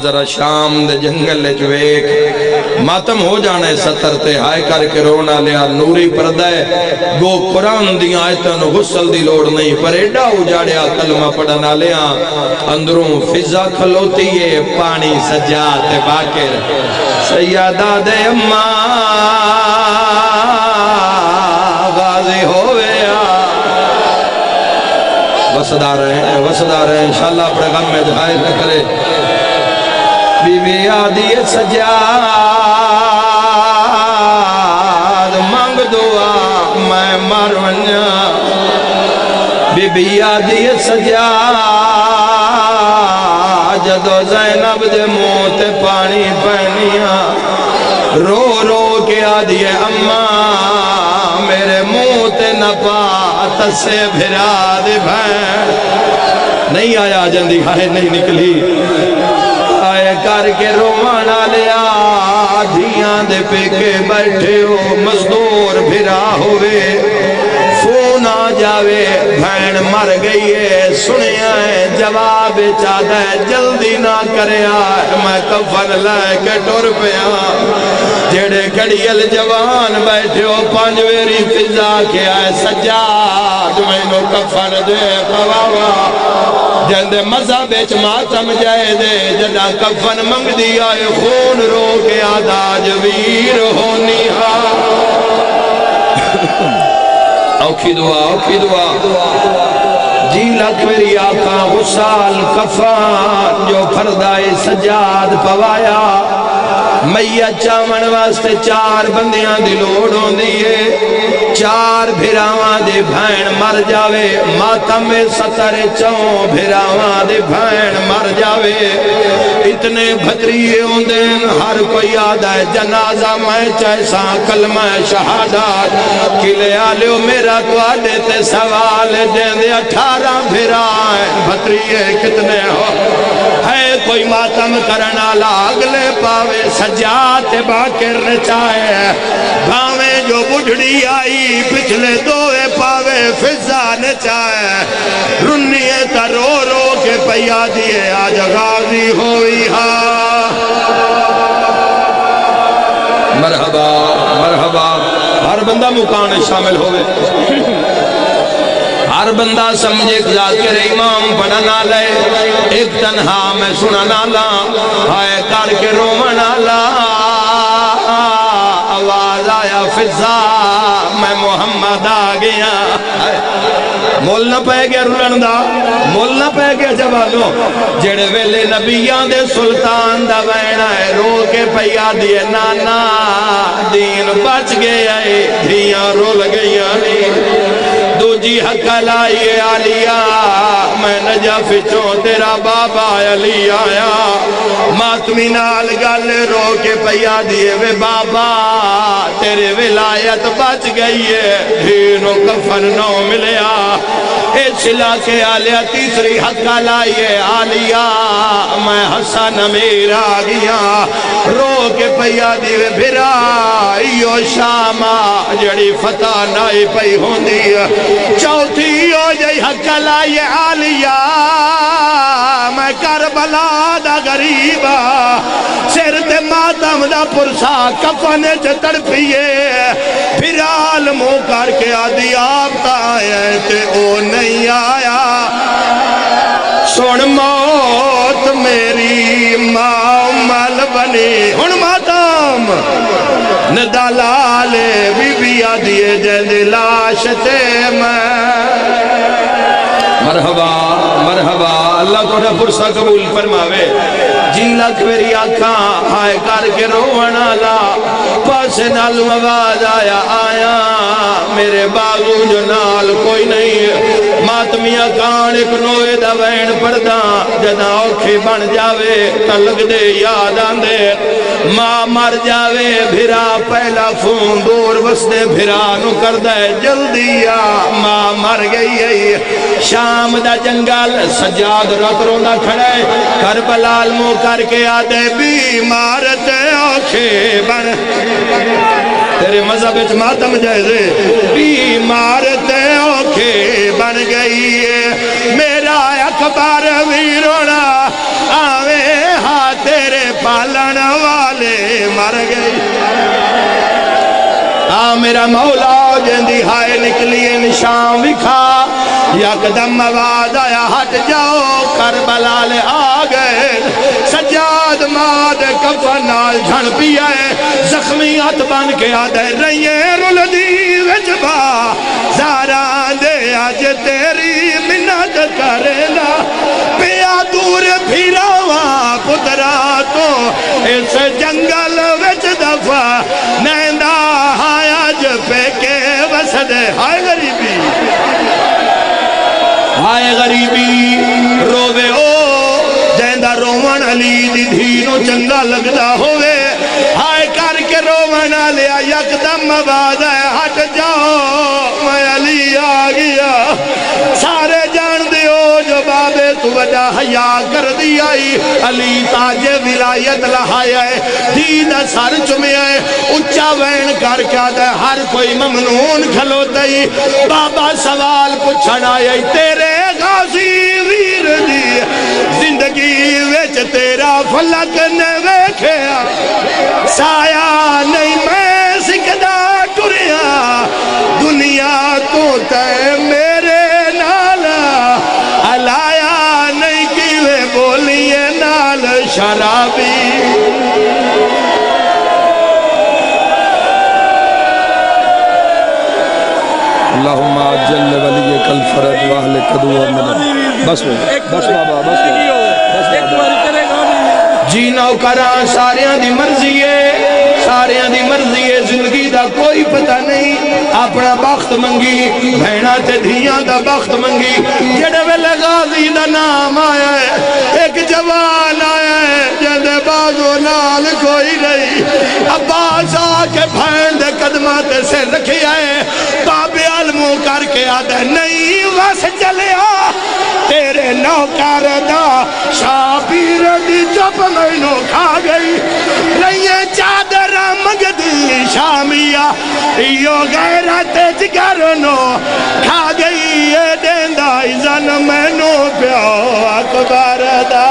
ذرا شام دے جنگل لے چویک ماتم ہو جانے ستر تے ہائے کر کے رونا لیا نوری پردہ ہے گو قرآن دیا آیتن غسل دی لوڑ نہیں پر ایڈا اجاڑیا کلمہ پڑھنا لیا اندروں فضا کھلوتی ہے پانی سجات باکر سیادہ دے اماں غازی ہوئے وسدار ہیں انشاءاللہ اپنے غم میں ظاہر نہ کرے بی بی آدھی سجاد مانگ دعا میں مر ونیا بی بی آدھی سجاد جدو زینب دے منہ تے پانی پہنیا رو رو کے آدھی اماں میرے منہ تے نہ پا تسے بھرا دے بھین نہیں آیا جندی ہائے نہیں نکلی آئے کر کے رومانا لیا دھیاں دے پہ کے بیٹھے ہو مزدور بھرا ہوئے فون آ جاوے بھین مر گئی ہے سنیا ہے جواب چاہتا ہے جلدی نہ کرے آئے میں کفن لائے کے ٹور پہ جیڑے کڑیل جوان بیٹھے ہو پانچویری فضا کے آئے سجاد میں نو کفن دے قواوا جندے مزہ بیچ ماتم جائے دے جدہ کفن منگ دیا خون رو کے آداج ویر ہونی اوکھی دعا جی لکھ میری آقا غسال کفان جو پردائے سجاد پوایا میہ چاون واسطے 4 بندیاں دی لوڑ ہوں دیئے 4 بھراواں دے بھین مر جاوے ماتم میں 17 چون بھراواں دے بھین مر جاوے اتنے بھتریے ہوں دین ہر کوئی آدھا ہے جنازہ میں چیسا کلمہ شہادات کلے آلیو میرا تو آدھے تے سوال دین دے 18 بھرائیں بھتریے کتنے ہو ہے کوئی ماتم کرنا لاغلے پاوے سجات باکر نچائے بھاویں جو بڑھڑی آئی پچھلے دوے پاوے فضا نچائے رنیے تا رو رو کے پیا دیئے آج غازی ہوئی مرحبا مرحبا ہر بندہ مکان شامل ہوئے ہر بندہ سمجھے ذاکر امام پڑھنا لے ایک تنہا میں سننا لا ہائے کر کے رومنا لا آواز آیا فضا میں محمد آ گیا مول نہ پہ گیا رلن دا مول نہ پہ گیا جوانوں جڑے ویلے نبیان دے سلطان دا وینا ہے رو کے پیا دیے نانا دین بچ گیا ہے دھیاں رو لگیا نہیں دوجی حق لائیے آلیا میں نجف چوں تیرا بابا علی آیا ماتمی نال گل رو کے پیا دیے وے بابا تیرے ولایت بچ گئی ہے دھینوں کفن نو ملیا اے چلا کے آلیا تیسری حق لائیے آلیا میں حسن میرا گیا رو کے پیا دیے بھرا ایو شاما جڑی فتح نائی پئی ہوں دیا چوتھی ہو جائی حق لائیے آلیا میں کربلا دا غریبا سر تے ماتم دا پرسا کفن چ تڑپیے پھرال منہ کر کے آدھی آپ تا آئے تے او نہیں آیا سن موت میری ماں مل بنی ہن ماتم ندالالے بی بی آدھیے جند لاش تے میں مرحبا مرحبا اللہ توڑا پرسا قبول فرماوے جی لکھ میری آنکھاں ہائے کر کے رونا لا پاس نال مواد آیا آیا میرے باغو جو نال کوئی نہیں ماتمیاں کان ایک نوے دا وین پردہ جدا اوکھے بن جاوے تلگ دے یاد آندے ماں مر جاوے بھرا پہلا فون دور وسدے بھرا نو کر دے جلدی آ ماں مر گئی ہے شام دا جنگل سجاد رات روندہ کھڑے کربلال مو کر کے آدھے بیمارت اوکھے بن تیرے مذہب اچ ماتم جائزے بیمارت اوکھے بن گئی ہے میرا اکبر ویرونا آوے ہاں پالن والے مر گئے میرا مولا جندی ہائے نکلی نشان وکھا یکدم آواز آیا ہٹ جاؤ کربلا لے آ گئے سجاد ماد کفن نال جھن پیا ہے زخمی ہاتھ بن کے آدھے رہیے رول دی وجبا زاران دے آج تیری منت کرینا پیا دور پھراواں پترا تو اس جنگل وچ دفع نیندہ پہ کے وسد ہائے غریبی ہائے غریبی روے او جیندہ رومن علی دی دھینو چنگا لگدا ہوئے ہائے کر کے رومن علی یکدم آواز ہے ہٹ جاؤ میں علی آ گیا سارے جان دیو جو بابے تو وجہ حیا کر دی آئی علی تاج ولایت لہایا ہے دید سر چمے آئے اچھا وین کر کیا دے ہر کوئی ممنون کھلو دئی بابا سوال پچھنا آئی تیرے غازی ویر دی زندگی ویچ تیرا فلک نے ویکھیا سایہ نہیں میں سکھدا ٹریا دنیا تو تے میرے نالا علایا نہیں کیوے بولیے نال شرابی اللہم عجل ولیک الفرج واہل قدو من بس بابا بس جینا کران ساریاں دی مرضی ہے ساریاں دی مرضی ہے زندگی دا کوئی پتہ نہیں اپنا بخت منگی بھینا تے دھیاں دا بخت منگی جڑے ویلے غازی دا نام آیا ہے ایک جوان آیا ہے جندے بازو نال کوئی نہیں عباس آ کے بھین دے قدمات سے رکھی آئے بابے علموں کر کے آدھے نہیں وس چلیا تیرے نوکر دا شابیر دی چپ مینوں کھا گئی رہیے چادر مگدی شامیا ایو غیرت جگرنو کھا گئی یہ دیندہ ازن مینوں پیو اکبر دا